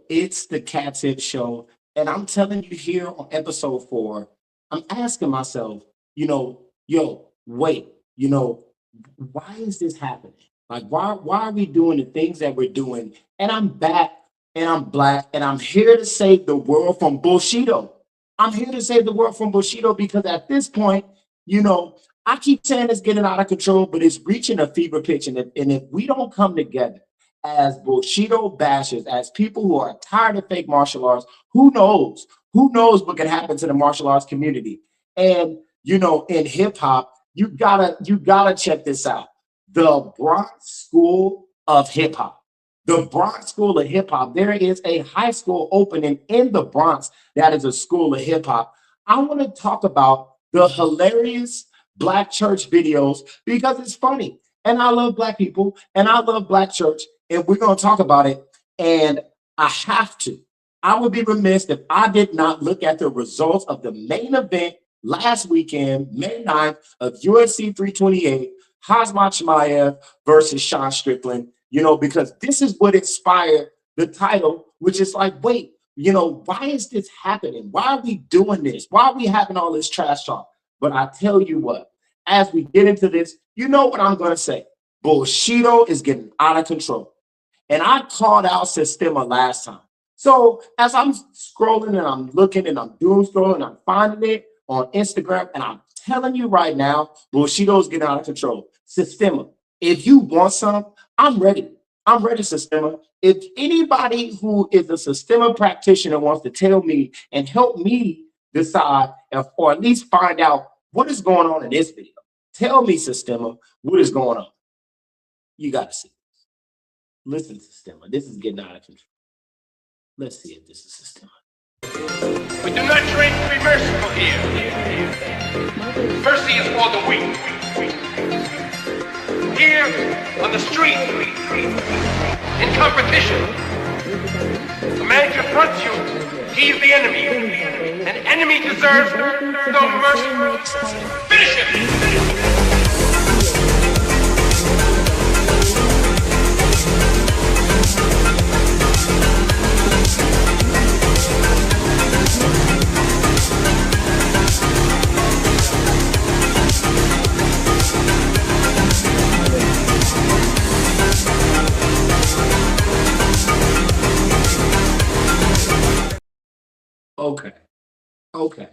It's the Katib Show. And I'm telling you here on episode 4, I'm asking myself, wait, why is this happening? Like, why are we doing the things that we're doing? And I'm back and I'm black and I'm here to save the world from Bullshido. I'm here to save the world from Bullshido because at this point, you know, I keep saying it's getting out of control, but it's reaching a fever pitch. And if we don't come together as Bullshido bashers, as people who are tired of fake martial arts, who knows? Who knows what can happen to the martial arts community? And in hip hop, you gotta check this out. The Bronx School of Hip Hop. The Bronx School of Hip Hop. There is a high school opening in the Bronx that is a school of hip hop. I want to talk about the hilarious Black church videos because it's funny. And I love Black people and I love Black church. And we're going to talk about it. And I have to. I would be remiss if I did not look at the results of the main event last weekend, May 9th, of UFC 328, Chimaev versus Sean Strickland, because this is what inspired the title, which is like, wait, why is this happening? Why are we doing this? Why are we having all this trash talk? But I tell you what, as we get into this, you know what I'm going to say. Bullshido is getting out of control. And I called out Systema last time. So as I'm scrolling and I'm looking and I'm doom scrolling, I'm finding it on Instagram, and I'm telling you right now, Bullshido is getting out of control. Systema, if you want some, I'm ready. I'm ready, Systema. If anybody who is a Systema practitioner wants to tell me and help me decide or at least find out what is going on in this video, tell me, Systema, what is going on. You got to see this. Listen, Systema, this is getting out of control. Let's see if this is Systema. We do not train to be merciful here. Mercy is for the weak. Here, on the street, in competition, a man confronts you, he is the enemy. An enemy deserves no mercy. Finish him! Okay.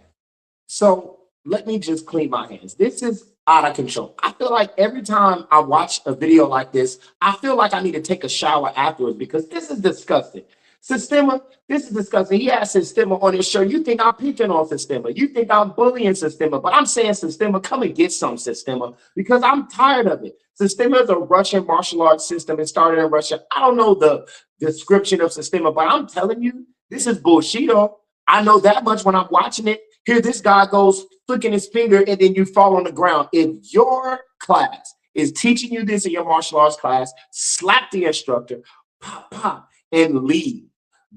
So let me just clean my hands. This is out of control. I feel like every time I watch a video like this, I feel like I need to take a shower afterwards because this is disgusting. Systema, this is disgusting. He has Systema on his show. You think I'm picking on Systema. You think I'm bullying Systema, but I'm saying, Systema, come and get some, Systema, because I'm tired of it. Systema is a Russian martial arts system. It started in Russia. I don't know the description of Systema, but I'm telling you, this is Bullshido. I know that much when I'm watching it. Here this guy goes flicking his finger and then you fall on the ground. If your class is teaching you this in your martial arts class, slap the instructor, pop, pop, and leave.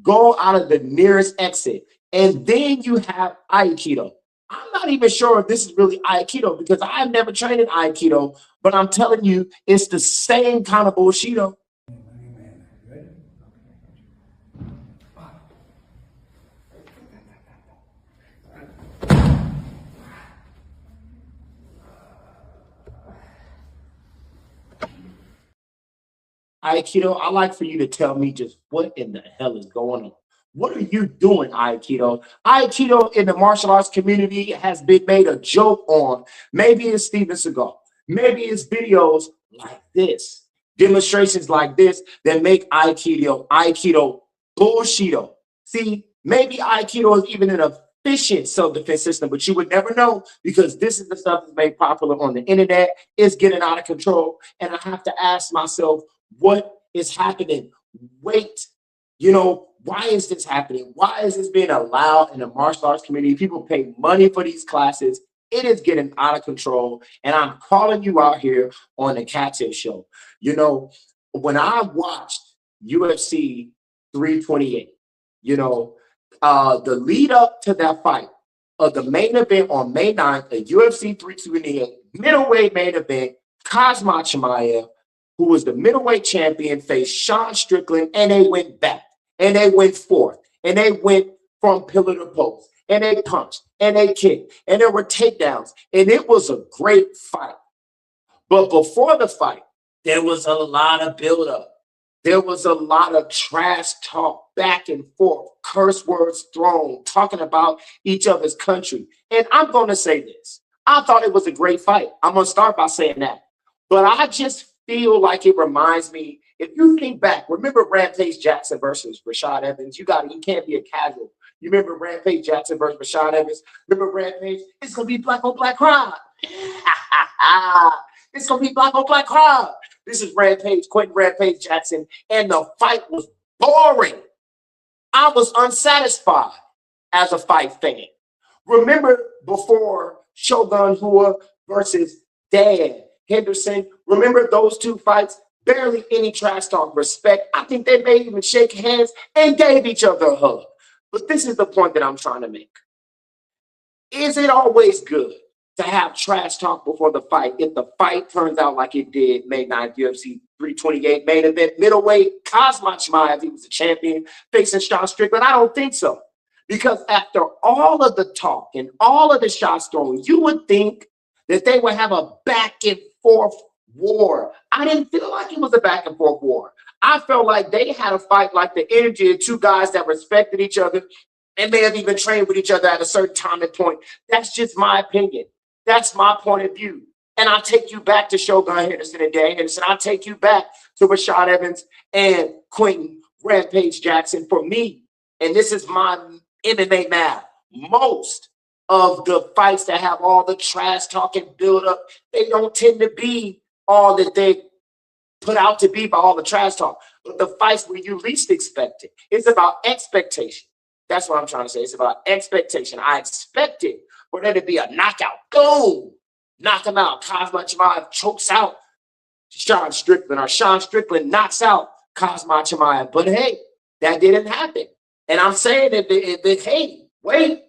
Go out of the nearest exit. And then you have Aikido. I'm not even sure if this is really Aikido because I've never trained in Aikido, but I'm telling you, it's the same kind of Bullshido. Aikido, I'd like for you to tell me just what in the hell is going on. What are you doing, Aikido? Aikido in the martial arts community has been made a joke on. Maybe it's Steven Seagal. Maybe it's videos like this, demonstrations like this that make Aikido Bullshido. See, maybe Aikido is even an efficient self-defense system, but you would never know because this is the stuff that's made popular on the internet. It's getting out of control. And I have to ask myself, what is happening? Wait, why is this happening? Why is this being allowed in the martial arts community? People pay money for these classes. It is getting out of control. And I'm calling you out here on the Katib Show. When I watched UFC 328, the lead up to that fight of the main event on May 9th, a UFC 328 middleweight main event, Chimaev, who was the middleweight champion, faced Sean Strickland, and they went back. and they went forth, and they went from pillar to post, and they punched, and they kicked, and there were takedowns, and it was a great fight. But before the fight, there was a lot of buildup. There was a lot of trash talk back and forth, curse words thrown, talking about each other's country. And I'm going to say this. I thought it was a great fight. I'm going to start by saying that. But I just feel like it reminds me, if you think back, remember Rampage Jackson versus Rashad Evans? You can't be a casual. You remember Rampage Jackson versus Rashad Evans? Remember Rampage? It's going to be black on black crime. It's going to be black on black crime. This is Quentin Rampage Jackson, and the fight was boring. I was unsatisfied as a fight fan. Remember before Shogun Rua versus Dan Henderson? Remember those two fights? Barely any trash talk, respect. I think they may even shake hands and gave each other a hug. But this is the point that I'm trying to make. Is it always good to have trash talk before the fight if the fight turns out like it did May 9th, UFC 328 main event, middleweight, Chimaev, he was the champion, facing Sean Strickland? I don't think so. Because after all of the talk and all of the shots thrown, you would think that they would have a back and forth war. I didn't feel like it was a back and forth war. I felt like they had a fight like the energy of two guys that respected each other and may have even trained with each other at a certain time and point. That's just my opinion. That's my point of view. And I'll take you back to Shogun Henderson and Dan Henderson. I'll take you back to Rashad Evans and Quentin Rampage Jackson. For me, and this is my MMA math, most of the fights that have all the trash talk and build up, they don't tend to be all that they put out to be by all the trash talk. But the fights where you least expect it, it's about expectation. That's what I'm trying to say. It's about expectation. I expected for there to be a knockout. Boom! Knock him out. Chimaev chokes out Sean Strickland, or Sean Strickland knocks out Chimaev. But hey, that didn't happen. And I'm saying that hey, wait,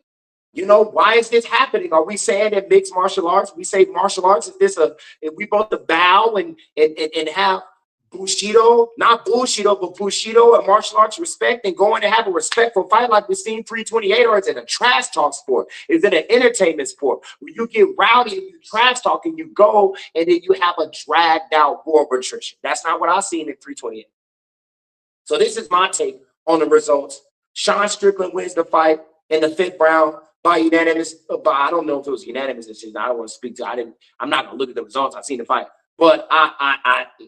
you know, why is this happening? Are we saying that mixed martial arts, we say martial arts, if we both to bow and have Bullshido, not Bullshido, but Bullshido and martial arts respect and going to have a respectful fight like we've seen 328, or is it a trash talk sport? Is it an entertainment sport where you get rowdy and you trash talk and you go and then you have a dragged out war of attrition? That's not what I've seen in 328. So this is my take on the results. Sean Strickland wins the fight in the 5th round by unanimous, but I don't know if it was unanimous decision. I don't want to speak to, I'm not gonna look at the results. I've seen the fight. But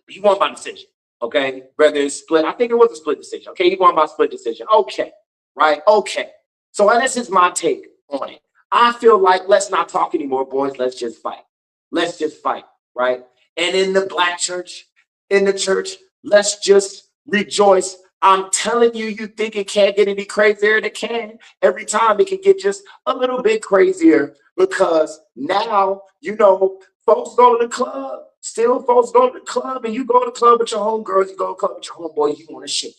he won by decision, okay? Whether it's split, I think it was a split decision, okay? He won by split decision, okay, right? Okay. So this is my take on it. I feel like let's not talk anymore, boys. Let's just fight. Let's just fight, right? And in the black church, in the church, let's just rejoice. I'm telling you, you think it can't get any crazier? It can. Every time it can get just a little bit crazier because now, you know, folks go to the club. Still, folks go to the club, and you go to the club with your homegirls, you go to the club with your homeboys, you want to shake it.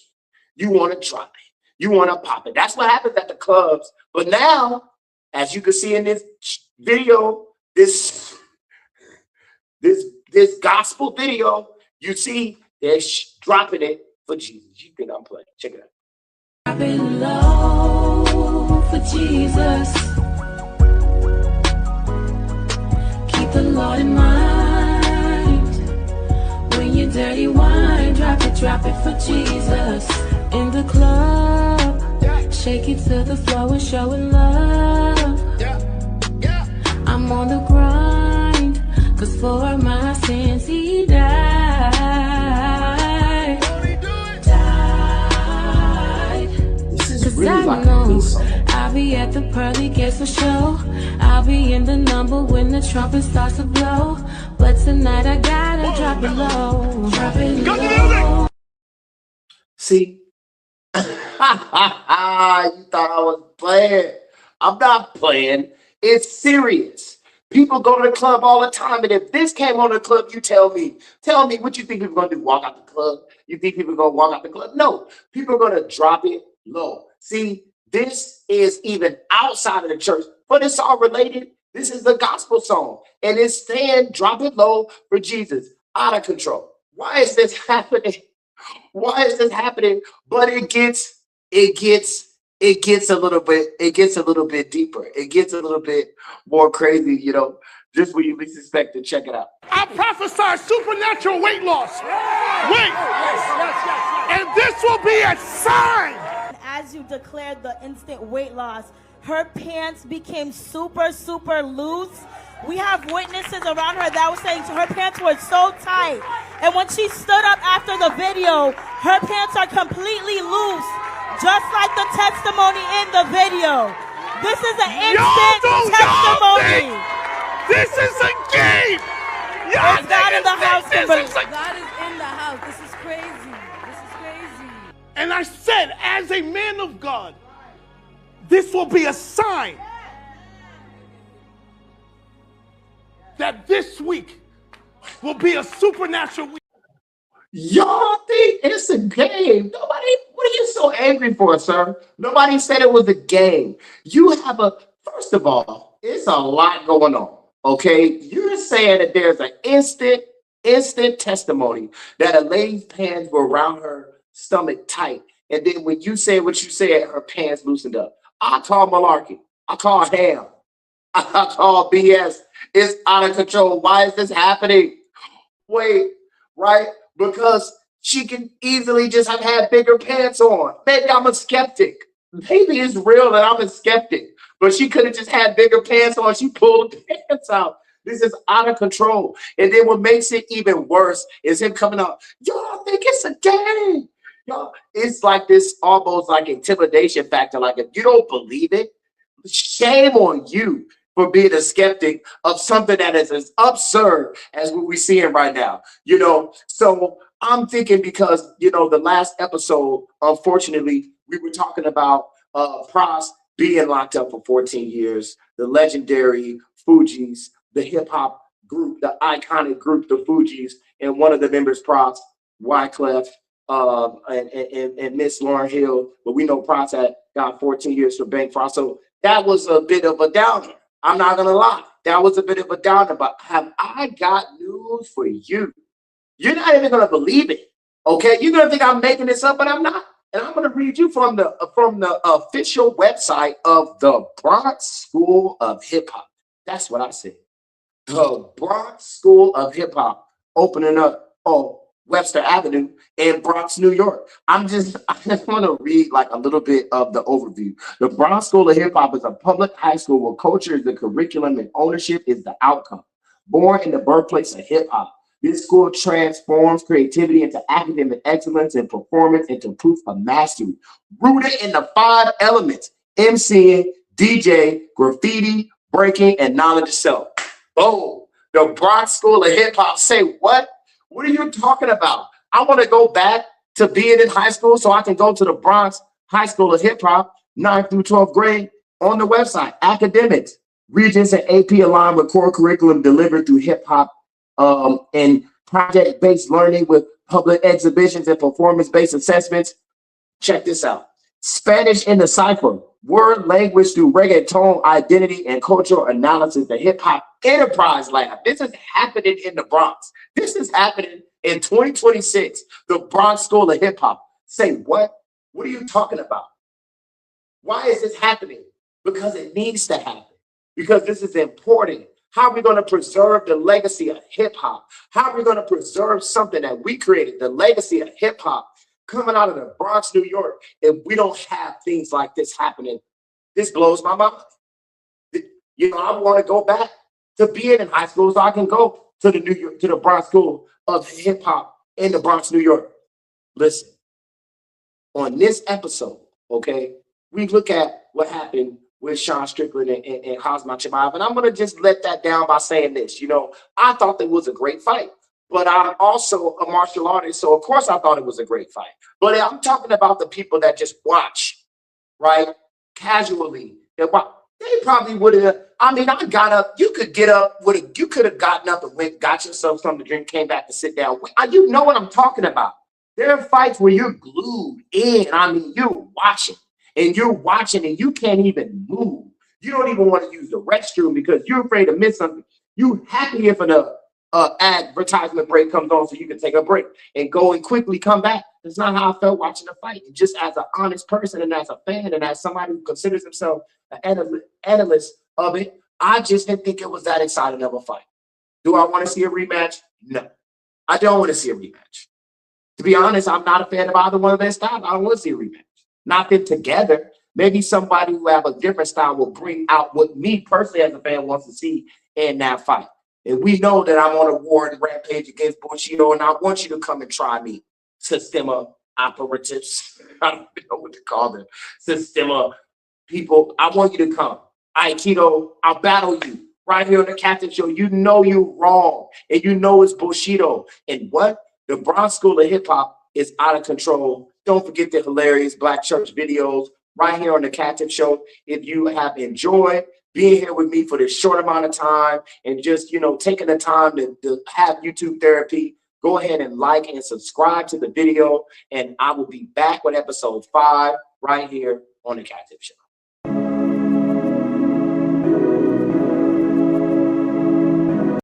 You want to drop it. You want to pop it. That's what happens at the clubs. But now, as you can see in this video, this gospel video, you see they're dropping it for Jesus. You think I'm playing? Check it out. Dropping low for Jesus. Keep the Lord in mind. When you dirty wine, drop it for Jesus. In the club, shake it to the floor and showing love. I'm on the grind, cause for my sins he died. Really like a good song. I'll be at the pearly gates for show. I'll be in the number when the trumpet starts to blow. But tonight I gotta drop it low. Drop it low. See? You thought I was playing. I'm not playing. It's serious. People go to the club all the time, and if this came on the club, you tell me what you think people are gonna do? Walk out the club? You think people are gonna walk out the club? No, people are gonna drop it low. See, this is even outside of the church, but it's all related. This is the gospel song, and it's saying drop it low for Jesus. Out of control. Why is this happening? Why is this happening? But it gets it gets a little bit deeper. It gets a little bit more crazy, you know, just when you least expect to check it out. I prophesy supernatural weight loss. Wait. And this will be a sign. As you declared the instant weight loss, her pants became super, super loose. We have witnesses around her that were saying her pants were so tight. And when she stood up after the video, her pants are completely loose, just like the testimony in the video. This is an instant testimony. This is a game. There's God in the house, Kimberly. God is in the house. This is crazy. This is crazy. And I said, as a man of God, this will be a sign that this week will be a supernatural week. Y'all think it's a game? Nobody, what are you so angry for, sir? Nobody said it was a game. First of all, it's a lot going on, okay? You're saying that there's an instant testimony that a lady's pants were around her stomach tight. And then when you said what you said, her pants loosened up. I call malarkey. I call ham. I call BS. It's out of control. Why is this happening? Wait, right? Because she can easily just have had bigger pants on. Maybe I'm a skeptic. Maybe it's real that I'm a skeptic. But she could have just had bigger pants on. She pulled the pants out. This is out of control. And then what makes it even worse is him coming out, y'all think it's a game. Y'all, it's like this almost like intimidation factor. Like if you don't believe it, shame on you for being a skeptic of something that is as absurd as what we're seeing right now. You know, so I'm thinking because, you know, the last episode, unfortunately, we were talking about Pras being locked up for 14 years, the legendary Fugees, the hip hop group, the iconic group, the Fugees, and one of the members, Pras, Wyclef, and Miss Lauryn Hill, but we know Pras had got 14 years for bank fraud. So that was a bit of a downer. I'm not gonna lie, that was a bit of a downer. But have I got news for you? You're not even gonna believe it. Okay, you're gonna think I'm making this up, but I'm not. And I'm gonna read you from the official website of the Bronx School of Hip Hop. That's what I said. The Bronx School of Hip Hop opening up on Webster Avenue in Bronx, New York. I just want to read like a little bit of the overview. The Bronx School of Hip Hop is a public high school where culture is the curriculum and ownership is the outcome. Born in the birthplace of hip hop, this school transforms creativity into academic excellence and performance into proof of mastery. Rooted in the 5 elements: MCing, DJ, graffiti, breaking, and knowledge of self. Oh, the Bronx School of Hip Hop. Say what? What are you talking about? I want to go back to being in high school so I can go to the Bronx High School of Hip Hop, 9th through 12th grade, on the website. Academics, Regents and AP aligned with core curriculum delivered through hip hop and project-based learning with public exhibitions and performance-based assessments. Check this out. Spanish in the cipher, word language through reggaeton, identity, and cultural analysis, the Hip Hop Enterprise Lab. This is happening in the Bronx. This is happening in 2026, the Bronx School of Hip Hop. Say what? What are you talking about? Why is this happening? Because it needs to happen. Because this is important. How are we going to preserve the legacy of hip hop? How are we going to preserve something that we created, the legacy of hip hop, coming out of the Bronx, New York, if we don't have things like this happening? This blows my mind. You know, I want to go back to being in high school so I can go to the Bronx School of Hip Hop in the Bronx, New York. Listen, on this episode, okay, we look at what happened with Sean Strickland and Khamzat Chimaev, and I'm going to just let that down by saying this. You know, I thought that was a great fight, but I'm also a martial artist, so of course I thought it was a great fight. But I'm talking about the people that just watch, right, casually. They probably would have. I mean, I got up. You could get up. You could have gotten up and went, got yourself something to drink, came back to sit down. You know what I'm talking about. There are fights where you're glued in. I mean, you're watching and you can't even move. You don't even want to use the restroom because you're afraid to miss something. You happy if advertisement break comes on so you can take a break and go and quickly come back. That's not how I felt watching the fight. And just as an honest person and as a fan and as somebody who considers himself an analyst of it, I just didn't think it was that exciting of a fight. Do I want to see a rematch? No. I don't want to see a rematch. To be honest, I'm not a fan of either one of their styles. I don't want to see a rematch. Not them together. Maybe somebody who have a different style will bring out what me personally as a fan wants to see in that fight. And we know that I'm on a war and rampage against Bullshido, and I want you to come and try me. Systema operatives. I don't know what to call them. Systema people. I want you to come. Aikido, I'll battle you right here on the Katib Show. You know you're wrong, and you know it's Bullshido. And what? The Bronx School of Hip Hop is out of control. Don't forget the hilarious Black Church videos right here on the Katib Show. If you have enjoyed being here with me for this short amount of time and just, you know, taking the time to have YouTube therapy, go ahead and like and subscribe to the video. And I will be back with episode 5 right here on the Katib Show.